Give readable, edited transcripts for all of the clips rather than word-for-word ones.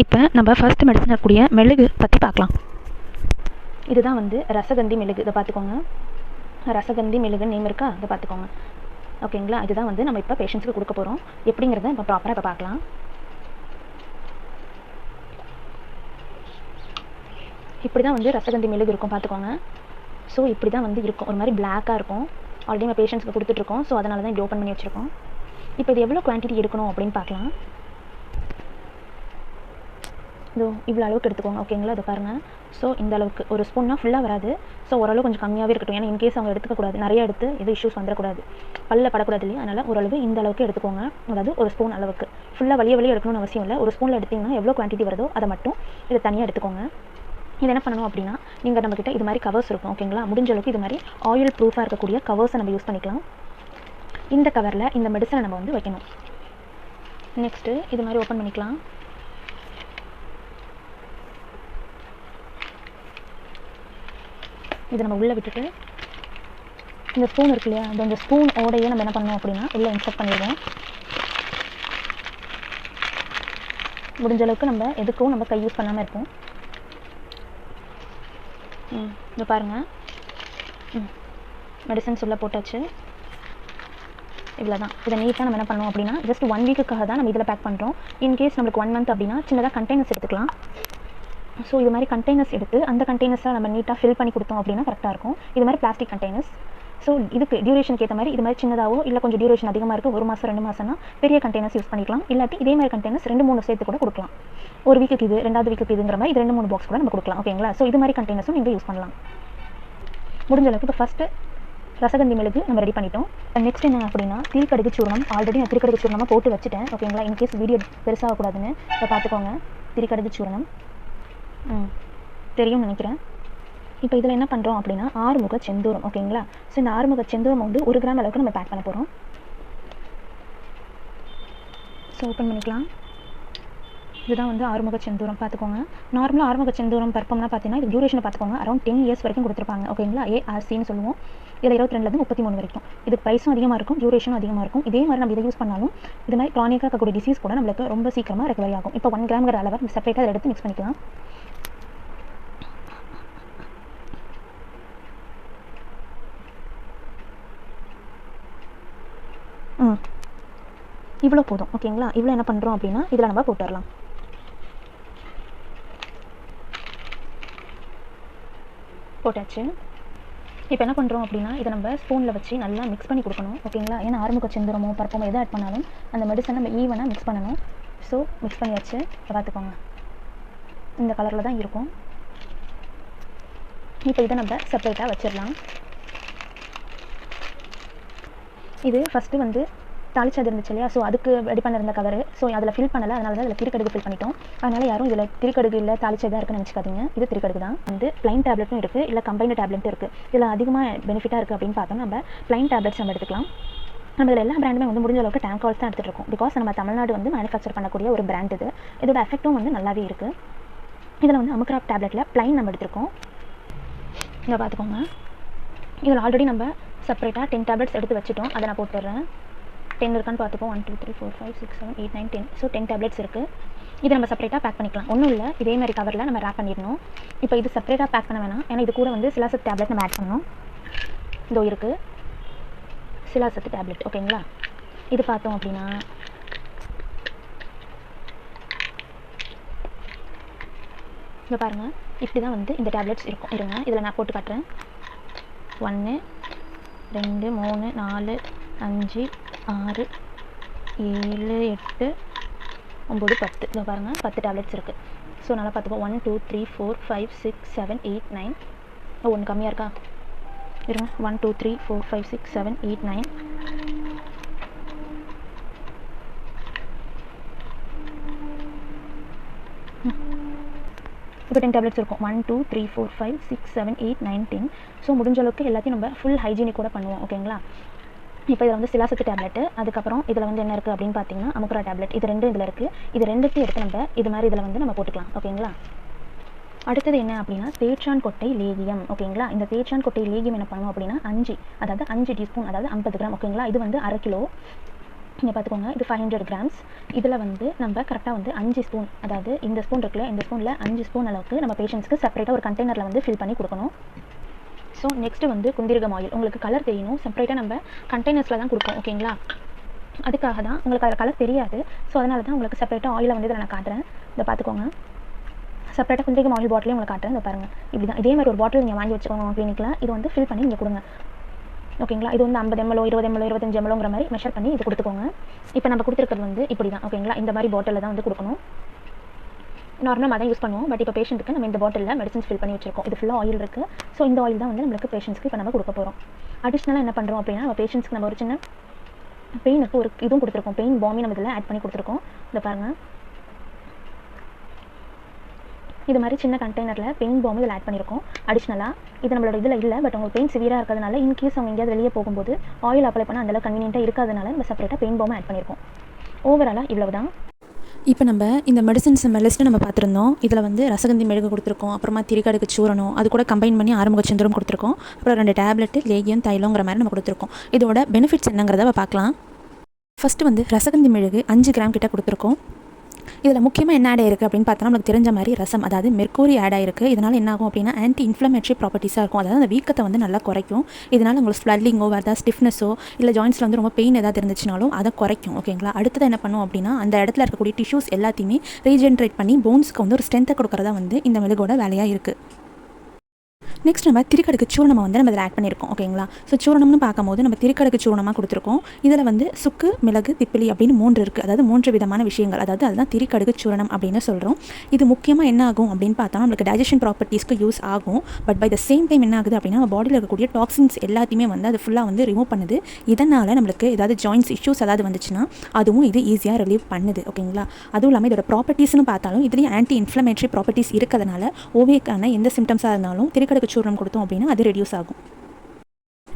இப்போ நம்ம first medicine இருக்கக்கூடிய மெழுகு பற்றி பார்க்கலாம். இதுதான் வந்து ரசகந்தி மெழுகு. இதை பார்த்துக்கோங்க. ரசகந்தி மெழுகுன்னு நேம் இருக்கா, இதை பார்த்துக்கோங்க. ஓகேங்களா, இதுதான் வந்து நம்ம இப்போ பேஷண்ட்ஸ்க்கு கொடுக்க போகிறோம். எப்படிங்கிறத இப்போ ப்ராப்பராக இப்போ பார்க்கலாம். இப்படி தான் வந்து ரசகந்தி மெழுகு இருக்கும், பார்த்துக்கோங்க. ஸோ இப்படி தான் வந்து இருக்கும், ஒரு மாதிரி பிளாக்காக இருக்கும். ஆல்ரெடி நம்ம பேஷண்ட்ஸ்க்கு கொடுத்துட்ருக்கோம். ஸோ அதனால தான் இப்படி ஓப்பன் பண்ணி வச்சுருக்கோம். இப்போ இது எவ்வளோ குவான்டிட்டி எடுக்கணும் அப்படின்னு பார்க்கலாம். இதோ இவ்வளோ அளவுக்கு எடுத்துக்கோங்க. ஓகேங்களா, இது பாருங்கள். ஸோ இந்த அளவுக்கு ஒரு ஸ்பூன்னா ஃபுல்லாக வராது. ஸோ ஓரளவு கொஞ்சம் கம்மியாகவே இருக்கட்டும். ஏன்னா இன்கேஸ் அவங்க எடுத்துக்கக்கூடாது, நிறைய எடுத்து எது இஷ்யூஸ் வந்துடக்கூடாது, பல்ல படக்கூடாது இல்லையா. அதனால் ஓரளவு இந்த அளவுக்கு எடுத்துக்கோங்க. அதாவது ஒரு ஸ்பூன் அளவுக்கு. ஃபுல்லாக வலிய எடுக்கணும்னு அவசியம் இல்லை. ஒரு ஸ்பூனில் எடுத்திங்கன்னா எவ்வளோ குவான்டிட்டி வருதோ அதை மட்டும் இதை தனியாக எடுத்துக்கோங்க. இது என்ன பண்ணணும் அப்படின்னா, நீங்கள் நம்மக்கிட்ட இது மாதிரி கவர்ஸ் இருக்கும். ஓகேங்களா, முடிஞ்ச அளவுக்கு இது மாதிரி ஆயில் ப்ரூஃபாக இருக்கக்கூடிய கவர்ஸை நம்ம யூஸ் பண்ணிக்கலாம். இந்த கவரில் இந்த மெடிசனை நம்ம வந்து வைக்கணும். நெக்ஸ்ட்டு இது மாதிரி ஓப்பன் பண்ணிக்கலாம். இதை நம்ம உள்ளே விட்டுட்டு இந்த ஸ்பூன் இருக்கு இல்லையா, இந்த ஸ்பூன் ஓடையே நம்ம என்ன பண்ணணும் அப்படின்னா உள்ளே இன்சர்ட் பண்ணிடுவோம். முடிஞ்ச அளவுக்கு நம்ம எதுக்கும் நம்ம கை யூஸ் பண்ணாமல் இருப்போம். இதை பாருங்கள். மெடிசன்ஸ் உள்ளே போட்டாச்சு. இவ்வளோ தான். இதை நீட்டாக நம்ம என்ன பண்ணணும் அப்படின்னா, ஜஸ்ட் 1 வீக்குக்காக தான் நம்ம இதில் பேக் பண்ணுறோம். இன்கேஸ் நம்மளுக்கு 1 மந்த் அப்படின்னா சின்னதாக கண்டெய்னர்ஸ் எடுத்துக்கலாம். ஸோ இது மாதிரி கண்டெய்னர்ஸ் எடுத்து அந்த கண்டெய்னர்ஸை நம்ம நீட்டாக ஃபில் பண்ணி கொடுத்தோம் அப்படின்னா கரெக்டாக இருக்கும். இது மாதிரி பிளாஸ்டிக் கண்டெய்னர்ஸ். ஸோ இதுக்கு டியூரேஷனுக்கு ஏற்ற மாதிரி இது மாதிரி சின்னதாகவோ இல்லை கொஞ்சம் டியூரேஷன் அதிகமாக இருக்குது, 1 மாதம் 2 மாதம்னா பெரிய கண்டெய்னர்ஸ் யூஸ் பண்ணிக்கலாம். இல்லாட்டி இதே மாதிரி கண்டெய்னர்ஸ் 2-3 சேர்த்து கூட கொடுக்கலாம். ஒரு வீக்குக்கு இது, 2வது வீக்குக்கு இதுங்கிற மாதிரி இது 2-3 பாக்ஸ் கூட நம்ம கொடுக்கலாம். ஓகேங்களா, ஸோ இது மாதிரி கண்டெய்னர்ஸும் நீங்கள் யூஸ் பண்ணலாம். முடிஞ்ச அளவுக்கு இப்போ ஃபஸ்ட்டு ரசகந்தி மெழுகு நம்ம ரெடி பண்ணிட்டோம். நெக்ஸ்ட் என்ன அப்படின்னா, திரிக்கடுகு சூர்ணம். ஆல்ரெடி நான் திரிக்கடுகு சூர்ணமாக போட்டு வச்சுட்டேன். ஓகேங்களா, இன்கேஸ் வீடியோ பெருசாகக்கூடாதுன்னு இதை பார்த்துக்கோங்க. திரிக்கடுகு சூர்ணம் தெரியும்னு நினைக்கிறேன். இப்போ இதில் என்ன பண்ணுறோம் அப்படின்னா, ஆறுமுக செந்தூரம். ஓகேங்களா, ஸோ இந்த ஆறுமுக செந்தூரம் வந்து 1 கிராம் அளவுக்கு நம்ம பேக் பண்ண போகிறோம். ஸோ ஓப்பன் பண்ணிக்கலாம். இதுதான் வந்து ஆறுமுக செந்தூரம், பார்த்துக்கோங்க. நார்மலாக ஆறுமுக செந்தூரம் பருப்பம்னா பார்த்தீங்கன்னா இது டியூரேஷனை பார்த்துக்கோங்க, அரௌண்ட் 10 இயர்ஸ் வரைக்கும் கொடுத்துருப்பாங்க. ஓகேங்களா, ARCன்னு சொல்லுவோம். இதில் 22லேருந்து 33 வரைக்கும். இதுக்கு ப்ரைஸும் அதிகமாக இருக்கும், டியூரேஷனும் அதிகமாக இருக்கும். இதே மாதிரி நம்ம இதை யூஸ் பண்ணாலும் இது மாதிரி க்ரானிக்காக இருக்கக்கூடிய டிசீஸ் கூட நம்மளுக்கு ரொம்ப சீக்கிரமாக ரெக்கவரி ஆகும். இப்போ 1 கிராம்ங்கிற அளவை செப்பரேட்டாக எடுத்து மிக்ஸ் பண்ணிக்கலாம். இவ்வளோ போதும். ஓகேங்களா, இவ்வளோ என்ன பண்ணுறோம் அப்படின்னா இதில் நம்ம போட்டுடலாம். போட்டாச்சு. இப்போ என்ன பண்ணுறோம் அப்படின்னா இதை நம்ம ஸ்பூனில் வச்சு நல்லா மிக்ஸ் பண்ணி கொடுக்கணும். ஓகேங்களா, ஏன்னா ஆறுமுக செந்தூரமோ பருப்பமோ எதை ஆட் பண்ணாலும் அந்த மெடிசன் நம்ம ஈவனாக மிக்ஸ் பண்ணணும். ஸோ மிக்ஸ் பண்ணியாச்சு. பார்த்துக்கோங்க, இந்த கலரில் தான் இருக்கும். இப்போ இதை நம்ம செப்பரேட்டாக வச்சிடலாம். இது ஃபஸ்ட்டு வந்து தாளிச்சது இருந்துச்சு இல்லையா, ஸோ அதுக்கு ரெடி பண்ணிருந்த கவர். ஸோ அதில் ஃபில் பண்ணலை, அதனால தான் இதில் திரிக்கடுகு ஃபில் பண்ணிட்டோம். அதனால் யாரும் இதில் திரிக்கடுகு இல்லை தாளிச்சதாக இருக்குன்னு நினச்சிக்காதீங்க. இது திரிக்கடுகு தான். வந்து ப்ளைன் டேப்லெட்டும் இருக்குது, இல்லை கம்பைன்டு டேப்லெட்டும் இருக்குது. இதில் அதிகமாக பெனிஃபிட்டாக இருக்குது அப்படின்னு பார்த்தோம். நம்ம ப்ளைன் டேப்லெட்ஸ் நம்ம எடுத்துக்கலாம். நம்ம இதில் எல்லா பிராண்டுமே வந்து முடிஞ்ச அளவுக்கு டேங்க் கால்ஸ் தான் எடுத்துகிட்டு இருக்கோம். பிகாஸ் நம்ம தமிழ்நாடு வந்து மேனுஃபேக்சர் பண்ணக்கூடிய ஒரு பிராண்ட் இது. இதோட எஃபெக்ட்டும் வந்து நல்லாவே இருக்குது. இதில் வந்து அமுக்ராப் டேப்லெட்டில் ப்ளைன் நம்ம எடுத்துருக்கோம். இதை பார்த்துக்கோங்க. இதில் ஆல்ரெடி நம்ம செப்பரேட்டாக 10 டேப்லெட்ஸ் எடுத்து வச்சுட்டோம். அதை நான் போட்டுடுறேன். 10 இருக்கான்னு பார்த்துப்போம். 1 2 3 4 5 6 7 8 9 10. ஸோ 10 டேப்லெட்ஸ் இருக்குது. இதை நம்ம செப்பரேட்டாக பேக் பண்ணிக்கலாம். ஒன்றும் இல்லை, இதே மாதிரி கவரில் நம்ம ரேப் பண்ணிடணும். இப்போ இது செப்பரேட்டாக பேக் பண்ண வேணாம், ஏன்னா இது கூட வந்து சிலாசத்து டேப்லெட் நம்ம ஆட் பண்ணணும். இதோ இருக்குது சிலாசத்து டேப்லெட். ஓகேங்களா, இது பார்த்தோம் அப்படின்னா இங்கே பாருங்கள், இப்படி தான் வந்து இந்த டேப்லெட்ஸ் இருக்கும். இருங்க, இதில் நான் போட்டு காட்டுறேன். 1 2 3 4 5 6 7 8 9 10. இதை பாருங்கள், 10 டேப்லெட்ஸ் இருக்குது. ஸோ நல்லா பார்த்துப்போம். 1 2 3 4 5 6 7 8 9. ஒன்று கம்மியாக இருக்கா, இருங்க. 1 2 3 4 5 6 7 8 9. இப்போ 10 டேப்லெட்ஸ் இருக்கும். 1 2 3 4 5 6 7 8 9 10. ஸோ முடிஞ்ச அளவுக்கு எல்லாத்தையும் நம்ம ஃபுல் ஹைஜீனிக் கூட பண்ணுவோம். ஓகேங்களா, இப்போ இதில் வந்து சிலாசத்து டேப்லெட்டு, அதுக்கப்புறம் இதில் வந்து என்ன இருக்குது அப்படின்னு பார்த்தீங்கன்னா அமுக்ரா டேப்லெட். இது ரெண்டும் இதில் இருக்குது. இது ரெண்டுத்தையும் எடுத்து நம்ம இது மாதிரி இதில் வந்து நம்ம போட்டுக்கலாம். ஓகேங்களா, அடுத்தது என்ன அப்படின்னா தேற்றான் கொட்டை லேகியம். ஓகேங்களா, இந்த தேற்றான் கொட்டை லேகியம் என்ன பண்ணணும் அப்படின்னா 5 டீஸ்பூன், அதாவது 50 கிராம். ஓகேங்களா, இது வந்து 1/2 கிலோ. நீங்கள் பார்த்துக்கோங்க, இது 500 கிராம்ஸ். இதில் வந்து நம்ம கரெக்டாக வந்து 5 ஸ்பூன், அதாவது இந்த ஸ்பூன் இருக்குல்ல, இந்த ஸ்பூனில் 5 ஸ்பூன் அளவுக்கு நம்ம பேஷண்ட்ஸ்க்கு செப்பரேட்டாக ஒரு கண்டெய்னரில் வந்து ஃபில் பண்ணி கொடுக்கணும். ஸோ நெக்ஸ்ட்டு வந்து குந்திரகம் ஆயில். உங்களுக்கு கலர் தெரியணும், செப்பரேட்டாக நம்ம கண்டெய்னர்ஸில் தான் கொடுப்போம். ஓகேங்களா, அதுக்காக தான் உங்களுக்கு அதில் கலர் தெரியாது. ஸோ அதனால தான் உங்களுக்கு செப்பரேட்டாக ஆயிலை வந்து இதில் நான் காட்டுறேன். இதை பார்த்துக்கோங்க, செப்பரேட்டாக குந்திரகம் ஆயில் பாட்டிலையும் உங்களுக்கு காட்டுறேன். இதை பாருங்கள், இப்படி தான் இதே மாதிரி ஒரு பாட்டில் நீங்கள் வாங்கி வச்சுக்கோங்க கிளினிக்கில். இது வந்து ஃபில் பண்ணி நீங்கள் கொடுங்க. ஓகேங்களா, இது வந்து 50 ml 20 ml 25 mlங்கிற மாதிரி மெஷர் பண்ணி இது கொடுத்துக்கோங்க. இப்போ நம்ம கொடுத்துருக்கிறது வந்து இப்படி தான். ஓகேங்களா, இந்த மாதிரி பாட்டிலில் தான் வந்து கொடுக்கணும். நார்மலாக தான் யூஸ் பண்ணுவோம், பட் இப்போ பேஷண்ட்டுக்கு நம்ம இந்த பாட்டிலில் மெடிசன்ஸ் ஃபில் பண்ணி வச்சிருக்கோம். இது ஃபுல்லாக ஆயில் இருக்குது. ஸோ இந்த ஆயில் தான் வந்து நம்மளுக்கு பேஷண்ட்ஸ்க்கு இப்போ நம்ம கொடுக்க போகிறோம். அடிஷ்னலாக என்ன பண்ணுறோம் அப்படின்னா, நம்ம பேஷண்ட்ஸ்க்கு நம்ம ஒரு சின்ன பெயினுக்கு ஒரு இதுவும் கொடுத்துருக்கோம், பெயின் பாமி நம்ம இதில் ஆட் பண்ணி கொடுத்துருக்கோம். இதை பாருங்கள், இது மாதிரி சின்ன கண்டெய்னரில் பெயின் பாம் இதில் ஆட் பண்ணியிருக்கோம். அடிஷ்னலாக இது நம்மளோட இதில் இல்லை, பட் உங்களுக்கு பெயின் சிவியராக இருக்கிறதுனால இன்கேஸ் அவங்க எங்கேயாவது வெளியே போகும்போது ஆயில் அப்ளை பண்ணால் அந்தளவு கன்வீனியன்ட்டாக இருக்காதனால நம்ம செப்பரேட்டாக பெயின் பாம் ஆட் பண்ணியிருக்கோம். ஓவராலாக இவ்வளவு தான். இப்போ நம்ம இந்த மெடிசன்ஸ் லிஸ்ட்டு நம்ம பார்த்துருந்தோம். இதில் வந்து ரசகந்தி மெழுகு கொடுத்துருக்கோம், அப்புறமா திரிகடுகு சூரணம், அது கூட கம்பைன் பண்ணி ஆறுமுக செந்தூரம் கொடுத்துருக்கோம், அப்புறம் 2 டேப்லெட்டு லேகியம் தைலங்கிற மாதிரி நம்ம கொடுத்துருக்கோம். இதோட பெனிஃபிட்ஸ் என்னங்கிறத பார்க்கலாம். ஃபஸ்ட்டு வந்து ரசகந்தி மெழுகு 5 கிராம் கிட்ட கொடுத்துருக்கோம். இதில் முக்கியமாக என்ன ஆட் ஆயிருக்கு அப்படின்னு பார்த்தா நமக்கு தெரிஞ்ச மாதிரி ரசம், அதாவது மெர்க்கூரி ஆட் ஆயிருக்கு. இதனால் என்ன ஆகும் அப்படின்னா ஆன்டி இன்ஃப்ளமேட்டரி ப்ராப்பர்ட்டிஸாக இருக்கும், அதாவது அந்த வீக்கத்தை வந்து நல்லா குறைக்கும். இதனால் உங்களுக்கு ஸ்வெல்லிங்கோ வேறு ஏதாவது ஸ்டிஃப்னஸோ இல்லை ஜாயின்ஸில் வந்து ரொம்ப பெயின் ஏதாவது இருந்துச்சுனாலும் அதை குறைக்கும். ஓகேங்களா, அடுத்தது என்ன பண்ணும் அப்படின்னா அந்த இடத்துல இருக்கக்கூடிய டிஷ்யூஸ் எல்லாத்தையுமே ரீஜென்ரேட் பண்ணி போன்ஸ்க்கு வந்து ஒரு ஸ்ட்ரென்த்தை கொடுக்குறதா வந்து இந்த மெழுகோட வேலையாக இருக்குது. நெக்ஸ்ட் நம்ம திரிகடுகு சூரணம் வந்து நம்ம இதில் ஆட் பண்ணியிருக்கோம். ஓகேங்களா, ஸோ சூரணம்னு பார்க்கும்போது நம்ம திரிகடுகு சூரணமாக கொடுத்துருக்கோம். இதில் வந்து சுக்கு, மிளகு, திப்பிலி அப்படின்னு 3 இருக்குது, அதாவது 3 விதமான விஷயங்கள், அதாவது அதுதான் திரிகடுகு சூரணம் அப்படின்னு சொல்கிறோம். இது முக்கியமாக என்ன ஆகும் அப்படின்னு பார்த்தா நம்மளுக்கு டைஜஷன் ப்ராப்பர்ட்டிஸ்க்கு யூஸ் ஆகும். But by the same time என்ன ஆகுது அப்படின்னா நம்ம பாடியில் இருக்கக்கூடிய டாக்ஸின்ஸ் எல்லாத்தையுமே வந்து அது ஃபுல்லாக வந்து ரிமூவ் பண்ணுது. இதனால் நம்மளுக்கு ஏதாவது ஜாயின்ஸ் இஷ்யூஸ் ஏதாவது வந்துச்சுன்னா அதுவும் இது ஈஸியாக ரிலீவ் பண்ணுது. ஓகேங்களா, அதுவும் இல்லாமல் இதோட ப்ராப்பர்ட்டிஸ்னு பார்த்தாலும் இதுலேயும் ஆன்டி இன்ஃப்ளமேட்டரி ப்ராப்பர்ட்டிஸ் இருக்கிறதுனால ஓவேக்கான எந்த சிம்டம்ஸாக இருந்தாலும் திரிகடுகு சூரணம் கொடுத்தோம் அப்படின்னா அது ரெடியூஸ் ஆகும்.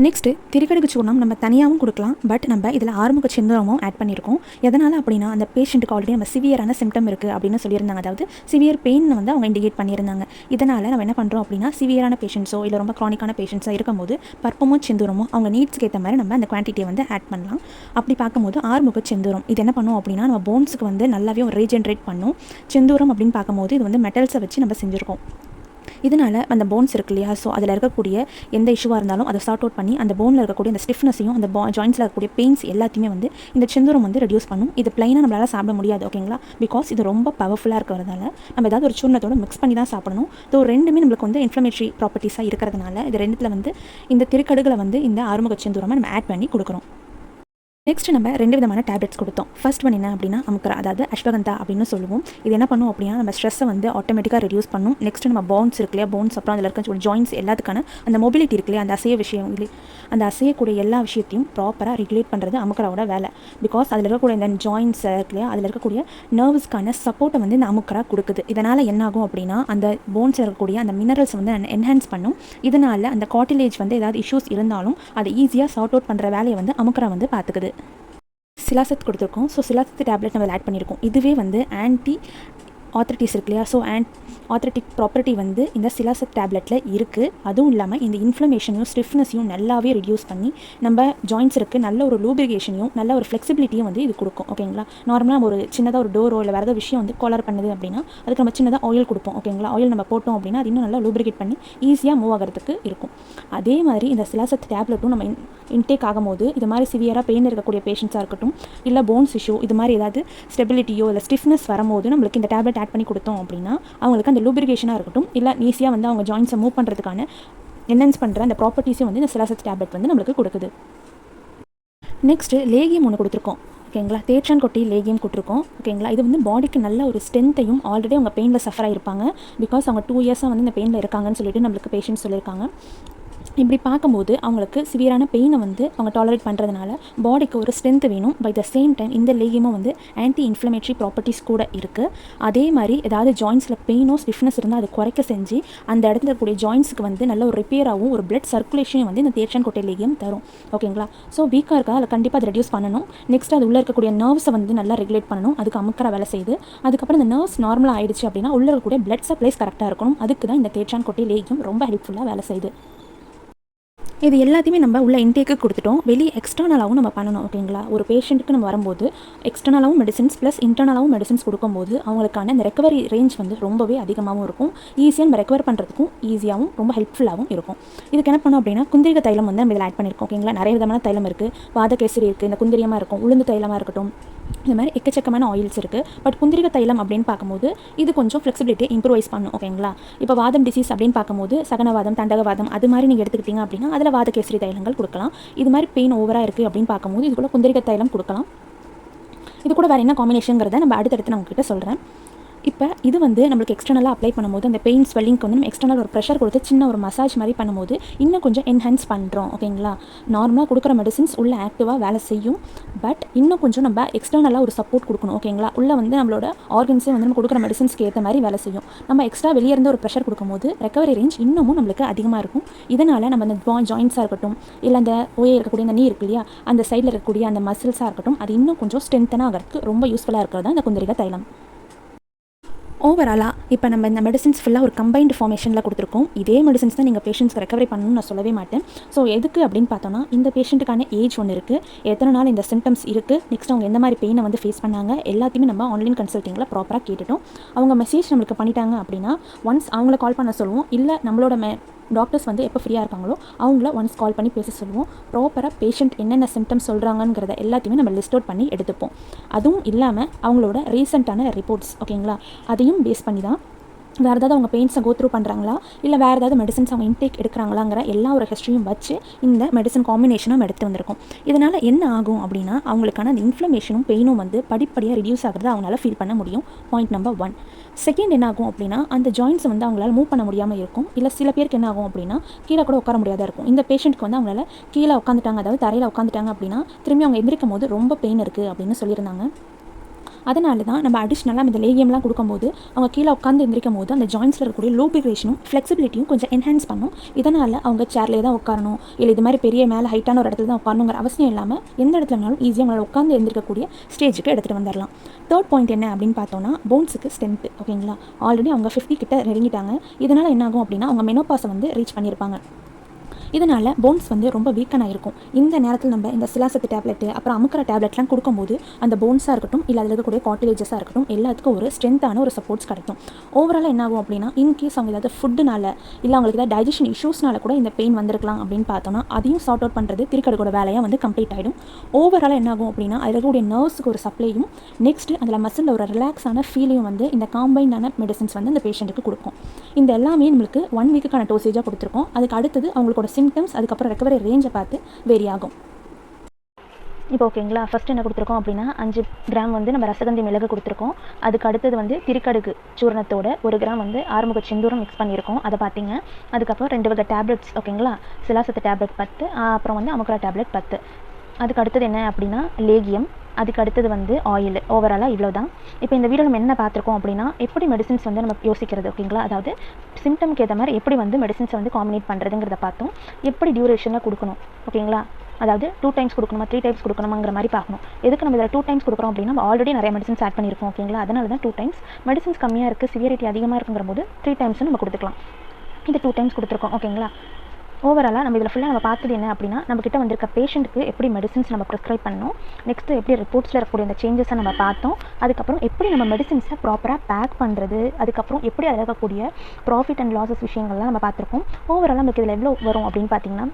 நெக்ஸ்ட்டு திரிகடுகு சூர்ணம் நம்ம தனியாகவும் கொடுக்கலாம், பட் நம்ம இதில் ஆறுமுக செந்தூரமும் ஆட் பண்ணியிருக்கோம். எதனால் அப்படின்னா அந்த பேஷண்ட்டுக்கு ஆல்ரெடி நம்ம சிவியரான சிம்டம் இருக்குது அப்படின்னு சொல்லியிருந்தாங்க, அதாவது சிவியர் பெயின் வந்து அவங்க இண்டிகேட் பண்ணியிருந்தாங்க. இதனால் நம்ம என்ன பண்ணுறோம் அப்படின்னா சிவியரான பேஷண்ட்ஸோ இல்லை ரொம்ப க்ரானிக்கான பேஷண்ட்ஸாக இருக்கும்போது பற்பமோ செந்தூரமோ அவங்க நீட்ஸ்க்கு ஏற்ற மாதிரி நம்ம அந்த குவான்டிட்டியை வந்து ஆட் பண்ணலாம். அப்படி பார்க்கும்போது ஆறுமுக செந்தூரம் இது என்ன பண்ணும் அப்படின்னா நம்ம போன்ஸுக்கு வந்து நல்லாவே ஒரு ரீஜென்ரேட் பண்ணும். செந்தூரம் அப்படின்னு பார்க்கும்போது இது வந்து மெட்டல்ஸை வச்சு நம்ம செஞ்சுருக்கோம். இதனால் அந்த போன்ஸ் இருக்கு இல்லையா, ஸோ அதில் இருக்கக்கூடிய எந்த இஷ்யூவாக இருந்தாலும் அதை சார்ட் அவுட் பண்ணி அந்த போனில் இருக்கக்கூடிய அந்த ஸ்டிஃப்னஸையும் அந்த ஜாயின்ஸில் இருக்கக்கூடிய பெயின்ஸ் எல்லாத்தையுமே வந்து இந்த செந்தூரம் வந்து ரெடியூஸ் பண்ணும். இது பிளைனாக நம்மளால் சாப்பிட முடியாது. ஓகேங்களா, பிகாஸ் இது ரொம்ப பவர்ஃபுல்லாக இருக்கிறதுனால நம்ம ஏதாவது ஒரு சூர்ணத்தோட மிக்ஸ் பண்ணி தான் சாப்பிடணும். ஸோ ரெண்டுமே நம்மளுக்கு வந்து இன்ஃப்ளமேட்டரி ப்ராப்பர்ட்டிஸாக இருக்கிறதுனால இது ரெண்டுத்தில் வந்து இந்த திரிகடுகளை வந்து இந்த ஆறுமுக செந்தூரமாக நம்ம ஆட் பண்ணி கொடுக்குறோம். நெக்ஸ்ட் நம்ம 2 விதமான டேப்லெட்ஸ் கொடுத்தோம். ஃபர்ஸ்ட் ஒன் என்ன அப்படின்னா அமுக்கரா, அதாவது அஸ்வகந்தா அப்படின்னு சொல்லுவோம். இது என்ன பண்ணும் அப்படின்னா நம்ம ஸ்ட்ரெஸ்ஸை வந்து ஆட்டோமேட்டிக்காக ரெடியூஸ் பண்ணும். நெக்ஸ்ட் நம்ம போன்ஸ் இருக்கு இல்லையா, போன்ஸ் அப்புறம் அதில் இருக்க ஜாயின்ஸ் எல்லாத்துக்கான அந்த மொபிலிட்டி இருக்கு இல்லையா, அந்த அசைய விஷயம் அந்த அசையக்கூடிய எல்லா விஷயத்தையும் ப்ராப்பராக ரெகுலேட் பண்ணுறது அமுக்கராவோட வேலை. பிகாஸ் அதில் இருக்கக்கூடிய இந்த ஜாயின்ஸ் இருக்கு இல்லையா, அதில் இருக்கக்கூடிய நர்வ்ஸ்க்கான சப்போர்ட்டை வந்து இந்த அமுக்கரா கொடுக்குது. இதனால் என்ன ஆகும் அப்படின்னா அந்த போன்ஸ் இருக்கக்கூடிய அந்த மினரல்ஸ் வந்து என்ஹான்ஸ் பண்ணும். இதனால் அந்த கார்டிலேஜ் வந்து ஏதாவது இஷ்யூஸ் இருந்தாலும் அதை ஈஸியாக சார்ட் அவுட் பண்ணுற வேலையை வந்து அமுக்கரா வந்து பார்த்துக்குது. சிலாசத் கொடுத்துருக்கோம். ஸோ சிலாசத்து டேப்லெட் நம்ம ஆட் பண்ணியிருக்கோம். இதுவே வந்து ஆன்டி ஆர்த்ரைட்டிஸ் இருக்கு இல்லையா, ஸோ ஆர்த்ரைட்டிக் ப்ராப்பர்ட்டி வந்து இந்த சிலாசத் டேப்லெட்டில் இருக்குது. அதுவும் இல்லாமல் இந்த இன்ஃப்ளமேஷனையும் ஸ்டிஃப்னஸையும் நல்லாவே ரெடியூஸ் பண்ணி நம்ம ஜாயின்ஸுக்கு நல்ல ஒரு லூப்ரிகேஷனையும் நல்ல ஒரு ஃப்ளெக்சிபிலிட்டியும் வந்து இது கொடுக்கும். ஓகேங்களா, நார்மலாக ஒரு சின்னதாக ஒரு டோரோ இல்லை வேறு ஏதாவது விஷயம் வந்து கோலர் பண்ணுது அப்படின்னா அதுக்கு நம்ம சின்னதாக ஆயில் கொடுப்போம். ஓகேங்களா, ஆயில் நம்ம போட்டோம் அப்படின்னா அது இன்னும் நல்லா லூப்ரிகேட் பண்ணி ஈஸியாக மூவ் ஆகிறதுக்கு இருக்கும். அதே மாதிரி இந்த சிலாசத் டேப்லெட்டும் நம்ம இன்டேக் ஆகும்போது இது மாதிரி சிவியராக பெயின் இருக்கக்கூடிய பேஷண்ட்ஸாக இருக்கட்டும் இல்லை போன்ஸ் இஷ்யூ இது மாதிரி ஏதாவது ஸ்டெபிலிட்டியோ இல்லை ஸ்டிஃப்னஸ் வரும்போது நம்மளுக்கு இந்த டேப்லெட் ஆட் பண்ணி கொடுத்தோம் அப்படின்னா அவங்களுக்கு அந்த லூப்ரிகேஷனாக இருக்கட்டும் இல்லை ஈஸியாக வந்து அவங்க ஜாயின்ஸை மூவ் பண்ணுறதுக்கான என்ஹான்ஸ் பண்ணுற அந்த ப்ராப்பர்ட்டிஸையும் வந்து இந்த சிலாசத் டேப்லெட் வந்து நம்மளுக்கு கொடுக்குது. நெக்ஸ்ட்டு லேகியம் ஒன்று கொடுத்துருக்கோம். ஓகேங்களா, தேற்றான் கொட்டை லேகியம் கொடுத்துருக்கோம். ஓகேங்களா, இது வந்து பாடிக்கு நல்ல ஒரு ஸ்ட்ரென்த்தையும் ஆல்ரெடி அவங்க பெயினில் சஃபர் ஆகிருப்பாங்க. பிகாஸ் அவங்க 2 இயர்ஸாக வந்து இந்த பெயினில் இருக்காங்கன்னு சொல்லிட்டு நம்மளுக்கு பேஷண்ட்ஸ் சொல்லியிருக்காங்க. இப்படி பார்க்கும்போது அவங்களுக்கு சிவியரான பெயினை வந்து அவங்க டாலரேட் பண்ணுறதுனால பாடிக்கு ஒரு ஸ்ட்ரென்த் வேணும். பை த சேம் டைம் இந்த லேகியமும் வந்து ஆன்டி இன்ஃப்ளமேட்டரி ப்ராப்பர்ட்டிஸ் கூட இருக்குது. அதே மாதிரி ஏதாவது ஜாயின்ஸில் பெயினோ ஸ்டிஃப்னஸ் இருந்தால் அதை குறைக்க செஞ்சு அந்த இடத்துல இருக்கக்கூடிய ஜாயின்ஸுக்கு வந்து நல்ல ஒரு ரிப்பேராகவும் ஒரு பிளட் சர்க்குலேஷனையும் வந்து இந்த தேர்ச்சான் கொட்டை லேகியம் தரும். ஓகேங்களா? ஸோ வீக்காக இருக்கா அதில் கண்டிப்பாக அதை ரெடியூஸ் பண்ணணும். நெக்ஸ்ட் அது உள்ளே இருக்கக்கூடிய நர்வ்ஸை வந்து நல்லா ரெகுலேட் பண்ணணும். அதுக்கு அமுக்கிற வேலை செய்யுது. அதுக்கப்புறம் இந்த நர்வ்ஸ் நார்மலாக ஆயிடுச்சு அப்படின்னா உள்ள இருக்கக்கூடிய பிளட் சப்ளைஸ் கரெக்டாக இருக்கணும். அதுக்கு தான் இந்த தேர்ச்சான் கொட்டை லேகியம் ரொம்ப ஹெல்ப்ஃபுல்லாக வேலை செய்யுது. இது எல்லாத்தையுமே நம்ம உள்ள இன்டேக்கு கொடுத்துட்டோம். வெளியே எக்ஸ்டர்னலாகவும் நம்ம பண்ணணும். ஓகேங்களா? ஒரு பேஷண்ட்டுக்கு நம்ம வரும்போது எக்ஸ்டர்னலாகவும் மெடிசின்ஸ் ப்ளஸ் இன்டர்னலாகவும் மெடிசின்ஸ் கொடுக்கும்போது அவங்களுக்கான இந்த ரெக்கவரி ரேஞ்ச் வந்து ரொம்பவே அதிகமாகவும் இருக்கும். ஈஸியாக நம்ம ரெக்கவர் பண்ணுறதுக்கும் ஈஸியாகவும் ரொம்ப ஹெல்ப்ஃபுல்லாகவும் இருக்கும். இதுக்கு என்ன பண்ணோம் அப்படின்னா குந்திரிக தைலம் வந்து நம்ம இதில் ஆட் பண்ணியிருக்கோம். ஓகேங்களா? நிறைய விதமான தைலம் இருக்குது. வாதகேசரி இருக்குது, இந்த குந்திரியமாக இருக்கும், உளுந்து தைலமாக இருக்கட்டும், இந்த மாதிரி எக்கச்சக்கமான ஆயில்ஸ் இருக்குது. பட் குந்திரிக தைலம் அப்படின்னு பார்க்கும்போது இது கொஞ்சம் ஃப்ளெக்சிபிலிட்டியை இம்ப்ரூவைஸ் பண்ணும். ஓகேங்களா? இப்போ வாதம் டிசீஸ் அப்படின்னு பார்க்கும்போது சகனவாதம், தண்டகவாதம் அது மாதிரி நீங்கள் எடுத்துக்கிட்டீங்க அப்படின்னா அதில் வாதகேசரி தைலங்கள் கொடுக்கலாம். இது மாதிரி பெயின் ஓவராக இருக்குது அப்படின்னு பார்க்கும்போது இது கூட குந்திரிக தைலம் கொடுக்கலாம். இது கூட வேறு என்ன காம்பினேஷனுங்கிறத நம்ம அடுத்தடுத்து நான் உங்ககிட்ட சொல்கிறேன். இப்போ இது வந்து நம்மளுக்கு எக்ஸ்டர்னலாக அப்ளை பண்ணும்போது அந்த பெயின் ஸ்வெல்லிங்க்கு வந்து நம்ம எக்ஸ்டர்னல் ஒரு ப்ரெஷர் கொடுத்து சின்ன ஒரு மசாஜ் மாதிரி பண்ணும்போது இன்னும் கொஞ்சம் என்ஹான்ஸ் பண்ணுறோம். ஓகேங்களா? நார்மலாக கொடுக்குற மெடிசின்ஸ் உள்ள ஆக்டிவாக வேலை செய்யும். பட் இன்னும் கொஞ்சம் நம்ம எக்ஸ்டர்னலாக ஒரு சப்போர்ட் கொடுக்கணும். ஓகேங்களா? உள்ள வந்து நம்மளோட ஆர்கன்ஸே வந்து நம்ம கொடுக்குற மெடிசின்ஸ்க்கு ஏற்ற மாதிரி வேலை செய்யும். நம்ம எக்ஸ்ட்ரா வெளியே இருந்து ஒரு ப்ரெஷர் கொடுக்கும்போது ரெக்கவரி ரேஞ்ச் இன்னமும் நம்மளுக்கு அதிகமாக இருக்கும். இதனால் நம்ம அந்த ஜாயின்ஸாக இருக்கட்டும், இல்லை அந்த ஓயே இருக்கக்கூடிய அந்த நீ இருக்கு இல்லையா, அந்த சைடில் இருக்கக்கூடிய அந்த மசில்ஸாக இருக்கட்டும், அது இன்னும் கொஞ்சம் ஸ்ட்ரென்த்தனாக ஆகிறதுக்கு ரொம்ப யூஸ்ஃபுல்லாக இருக்கிறது தான் இந்த குந்திரிக தைலம். ஓவராலாக இப்போ நம்ம இந்த மெடிசின்ஸ் ஃபுல்லாக ஒரு கம்பைன்டு ஃபார்மேஷனில் கொடுத்துருக்கோம். இதே மெடிசின்ஸ் தான் நீங்கள் பேஷண்ட்ஸ்க்கு ரெக்கவரி பண்ணணும்னு நான் சொல்லவே மாட்டேன். ஸோ எதுக்கு அப்படின்னு பார்த்தோன்னா இந்த பேஷண்ட்டுக்கான ஏஜ் ஒன்று இருக்குது, எத்தனை நாள் இந்த சிம்டம்ஸ் இருக்குது, நெக்ஸ்ட் அவங்க எந்த மாதிரி பெயினை வந்து ஃபேஸ் பண்ணாங்க, எல்லாத்தையுமே நம்ம ஆன்லைன் கன்சல்ட்டிங்கில் ப்ராப்பராக கேட்டுட்டோம். அவங்க மெசேஜ் நம்மளுக்கு பண்ணிட்டாங்க அப்படின்னா ஒன்ஸ் அவங்கள கால் பண்ண சொல்லுவோம். இல்லை நம்மளோட டாக்டர்ஸ் வந்து எப்போ ஃப்ரீயாக இருக்காங்களோ அவங்கள ஒன்ஸ் கால் பண்ணி பேச சொல்லுவோம். ப்ராப்பராக பேஷண்ட் என்னென்ன சிம்டம்ஸ் சொல்கிறாங்கங்கிறத எல்லாத்தையுமே நம்ம லிஸ்ட் அவுட் பண்ணி எடுத்துப்போம். அதுவும் இல்லாமல் அவங்களோட ரீசெண்டான ரிப்போர்ட்ஸ், ஓகேங்களா, அதையும் பேஸ் பண்ணி தான் வேறு ஏதாவது அவங்க பெயின்ஸை கோ த்ரூ பண்ணுறாங்களா, இல்லை வேறு ஏதாவது மெடிசன்ஸ் அவங்க இன்டேக் எடுக்கிறாங்களாங்கிற எல்லா ஒரு ஹிஸ்ட்ரியும் வச்சு இந்த மெடிசன் காம்பினேஷனும் எடுத்து வந்திருக்கும். இதனால் என்ன ஆகும் அப்படின்னா அவங்களுக்கான அந்த இன்ஃப்ளமேஷனும் பெயினும் வந்து படிப்படியாக ரிடியூஸ் ஆகிறத அவங்களால ஃபீல் பண்ண முடியும். Point number 1. செகண்ட் என்ன ஆகும் அப்படின்னா அந்த ஜாயின்ஸை வந்து அவங்களால மூவ் பண்ண முடியாமல் இருக்கும். இல்லை சில பேருக்கு என்ன ஆகும் அப்படின்னா கீழே கூட உட்கார முடியாத இருக்கும். இந்த பேஷண்ட்க்கு வந்து அவங்களால கீழே உட்காந்துட்டாங்க, அதாவது தரையில் உட்காந்துட்டாங்க அப்படின்னா திரும்பி அவங்க எந்திரிக்கும் போது ரொம்ப பெயின் இருக்குது அப்படின்னு சொல்லியிருந்தாங்க. அதனால தான் நம்ம அடிஷ்னலாக இந்த லேகியம்லாம் கொடுக்கும்போது அவங்க கீழே உட்காந்து எந்திரிக்கும் போது அந்த ஜாயின்ஸில் இருக்கக்கூடிய லூப்ரிகேஷனும் ஃப்ளெக்சிபிலிட்டியும் கொஞ்சம் என்ஹான்ஸ் பண்ணும். இதனால் அவங்க சேர்லேயே தான் உட்காரணும், இல்லை இது மாதிரி பெரிய மேலே ஹைட்டான ஒரு இடத்துல தான் உட்காரணுங்கிற அவசியம் இல்லாமல் எந்த இடத்துல வேணாலும் ஈஸியாக அவங்களால உட்காந்து எந்திரிக்கக்கூடிய ஸ்டேஜுக்கு எடுத்துகிட்டு வந்துடலாம். தேர்ட் பாயிண்ட் என்ன அப்படின்னு பார்த்தோன்னா போன்ஸுக்கு ஸ்ட்ரென்த்து. ஓகேங்களா? ஆல்ரெடி அவங்க 50 கிட்ட நெருங்கிட்டாங்க. இதனால் என்ன ஆகும் அப்படின்னா அவங்க மெனோபாஸை வந்து ரீச் பண்ணியிருப்பாங்க. இதனால் போன்ஸ் வந்து ரொம்ப வீக்கனாக இருக்கும். இந்த நேரத்தில் நம்ம இந்த சிலாசத்து டேப்லெட்டு அப்புறம் அமுக்கிற டேப்லெட்லாம் கொடுக்கும்போது அந்த போன்ஸாக இருக்கட்டும், இல்லை அதில் இருக்கக்கூடிய கார்டிலேஜஸாக இருக்கட்டும், எல்லாத்துக்கும் ஒரு ஸ்ட்ரென்த்தான ஒரு சப்போர்ட்ஸ் கிடைக்கும். ஓவராலாக என்ன ஆகும் அப்படின்னா இன்கேஸ் அவங்க ஏதாவது ஃபுட்டுனால இல்லை அவங்களுக்கு ஏதாவது டைஜஷன் இஷ்யூஸ்னால கூட இந்த பெயின் வந்திருக்கலாம் அப்படின்னு பார்த்தோன்னா அதையும் சார்ட் அவுட் பண்ணுறது திரிக்கடுக்கோட வேலையாக வந்து கம்ப்ளீட் ஆகிடும். ஓவராலாக என்ன ஆகும் அப்படின்னா அதில் இருக்கக்கூடிய நர்வ்ஸுக்கு ஒரு சப்ளையும் நெக்ஸ்ட்டு அதில் மசிலில் ஒரு ரிலாக்ஸான ஃபீலையும் வந்து இந்த காம்பைண்டான மெடிசன்ஸ் வந்து அந்த பேஷண்ட்டுக்கு கொடுக்கும். இந்த எல்லாமே நம்மளுக்கு 1 வீக்குக்கான டோசேஜாக கொடுத்துருக்கோம். அதுக்கு அடுத்தது அவங்களோட சிம்டம்ஸ் அதுக்கப்புறம் ரெக்கவரி ரேஞ்சை பார்த்து வேரி ஆகும். இப்போ ஓகேங்களா, ஃபஸ்ட்டு என்ன கொடுத்துருக்கோம் அப்படின்னா 5 கிராம் வந்து நம்ம ரசகந்தி மிளகு கொடுத்துருக்கோம். அதுக்கு அடுத்தது வந்து திரிக்கடுகு சூர்ணத்தோட 1 கிராம் வந்து ஆறுமுக செந்தூரம் மிக்ஸ் பண்ணியிருக்கோம், அதை பார்த்தீங்க. அதுக்கப்புறம் 2 வகை டேப்லெட்ஸ், ஓகேங்களா, சிலாசத்து டேப்லெட் 10, அப்புறம் வந்து அமுக்குரா டேப்லெட் 10. அதுக்கு அடுத்தது என்ன அப்படின்னா லேகியம், அதுக்கு அடுத்தது வந்து ஆயில். ஓவராலாக இவ்வளோ தான். இப்போ இந்த வீடியோ நம்ம என்ன பார்த்துருக்கோம் அப்படின்னா எப்படி மெடிசின்ஸ் வந்து நம்ம யோசிக்கிறது, ஓகேங்களா, அதாவது சிம்டம்க்கு ஏற்ற மாதிரி எப்படி வந்து மெடிசின்ஸை வந்து காம்பினேட் பண்ணுறதுங்கிறத பார்த்தோம். எப்படி டியூரேஷனில் கொடுக்கணும், ஓகேங்களா, அதாவது 2 டைம்ஸ் கொடுக்கணுமா 3 டைம்ஸ் கொடுக்கணுமாங்கிற மாதிரி பார்க்கணும். எதுக்கு நம்ம இதில் 2 டைம்ஸ் கொடுக்குறோம் அப்படின்னா நம்ம ஆல்ரெடி நிறைய மெடிசன்ஸ் ஆட் பண்ணியிருக்கோம், ஓகேங்களா, அதனால தான் 2 டைம்ஸ். மெடிசன்ஸ் கம்மியாக இருக்குது, சிவியரிட்டி அதிகமாக இருக்குங்கிற போது 3 டைம்ஸும் நம்ம கொடுத்துக்கலாம். இது 2 டைம்ஸ் கொடுத்துருக்கோம், ஓகேங்களா. ஓவராலாக நம்ம இதில் ஃபுல்லாக நம்ம பார்த்தது என்ன அப்படின்னா நம்மக்கிட்ட வந்திருக்க பேஷண்ட்டுக்கு எப்படி மெடிசின்ஸ் நம்ம ப்ரிஸ்கிரைப் பண்ணணும், நெக்ஸ்ட்டு எப்படி ரிப்போர்ட்ஸில் இருக்கக்கூடிய அந்த சேஞ்சஸை நம்ம பார்த்தோம். அதுக்கப்புறம் எப்படி நம்ம மெடிசின்ஸை ப்ராப்பராக பேக் பண்ணுறது, அதுக்கப்புறம் எப்படி அதில் இருக்கக்கூடிய ப்ராஃபிட் அண்ட் லாஸஸ் விஷயங்கள்லாம் நம்ம பார்த்துருக்கோம். ஓவராலாக நமக்கு இதில் எவ்வளோ வரும் அப்படின்னு பார்த்தீங்கன்னா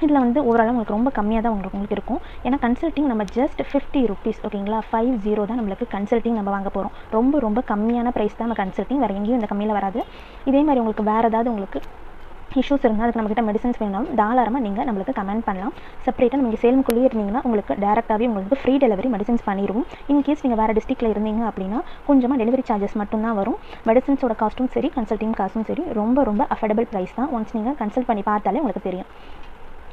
இதில் வந்து ஓவராலாக உங்களுக்கு ரொம்ப கம்மியாக தான் உங்களுக்கு இருக்கும். ஏன்னா கன்சல்ட்டிங் நம்ம ஜஸ்ட் 50 ருபீஸ், ஓகேங்களா, 50 தான் நம்மளுக்கு கன்சல்ட்டிங் நம்ம வாங்க போகிறோம். ரொம்ப ரொம்ப கம்மியான ப்ரைஸ் தான் நம்ம கன்சல்ட்டிங், வேறு எங்கேயும் இந்த கம்மியில் வராது. இதே மாதிரி உங்களுக்கு வேறு ஏதாவது உங்களுக்கு இஷ்யூஸ் இருந்தால் அதுக்கு நம்மகிட்ட மெடிசன்ஸ் வேணாலும் தாராளமாக நீங்கள் நம்மளுக்கு கமெண்ட் பண்ணலாம். செப்பரேட்டாக நீங்கள் சேலம்குள்ளேயே இருந்தீங்கன்னா உங்களுக்கு டேரெக்டாகவே உங்களுக்கு ஃப்ரீ டெலிவரி மெடிசன்ஸ் பண்ணிடுவோம். இன்கேஸ் நீங்கள் வேறு டிஸ்ட்ரிக்ட்டில் இருந்தீங்க அப்படின்னா கொஞ்சமாக டெலிவரி சார்ஜஸ் மட்டும்தான் வரும். மெடிசன்ஸோட காஸ்ட்டும் சரி, கன்சல்டிங் காஸ்ட்டும் சரி ரொம்ப ரொம்ப அஃபோர்டபுள் ப்ரைஸ் தான். ஒன்ஸ் நீங்கள் கன்சல்ட் பண்ணி பார்த்தாலே உங்களுக்கு தெரியும்.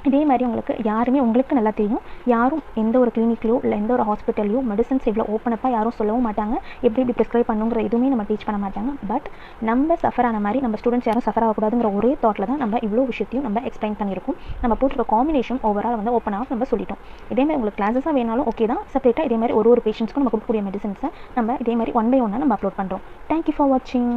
இதே மாதிரி உங்களுக்கு யாருமே உங்களுக்கு நல்லா தெரியும், யாரும் எந்த ஒரு கிளினிக்லையோ இல்லை எந்த ஒரு ஹாஸ்பிட்டல்லையோ மெடிசன்ஸ் இவ்வளோ ஓப்பனப்பாக யாரும் சொல்லவும் மாட்டாங்க. எப்படி ப்ரிஸ்கிரைப் பண்ணுங்கிற எதுவுமே நம்ம டீச் பண்ண மாட்டாங்க. பட் நம்ம சஃபர் ஆன மாதிரி நம்ம ஸ்டூடெண்ட்ஸ் யாரும் சஃபர் ஆகக்கூடாதுங்கிற ஒரே தாட்டில் தான் நம்ம இவ்வளோ விஷயத்தையும் நம்ம எக்ஸ்பிளைன் பண்ணியிருக்கோம். நம்ம போட்டுருக்க காம்பினேஷன் ஓவரால் வந்து ஓப்பனாக நம்ம சொல்லிட்டோம். இதேமாதிரி உங்களுக்கு கிளாஸஸாக வேணாலும் ஓகே தான். செப்பரேட்டாக இதே மாதிரி ஒரு பேஷண்ட்ஸ்க்கும் நம்ம கொடுக்கக்கூடிய மெடிசன்ஸை நம்ம இதே மாதிரி 1 by 1 நம்ம அப்லோட் பண்ணுறோம். தேங்க்யூ ஃபார் வாட்சிங்.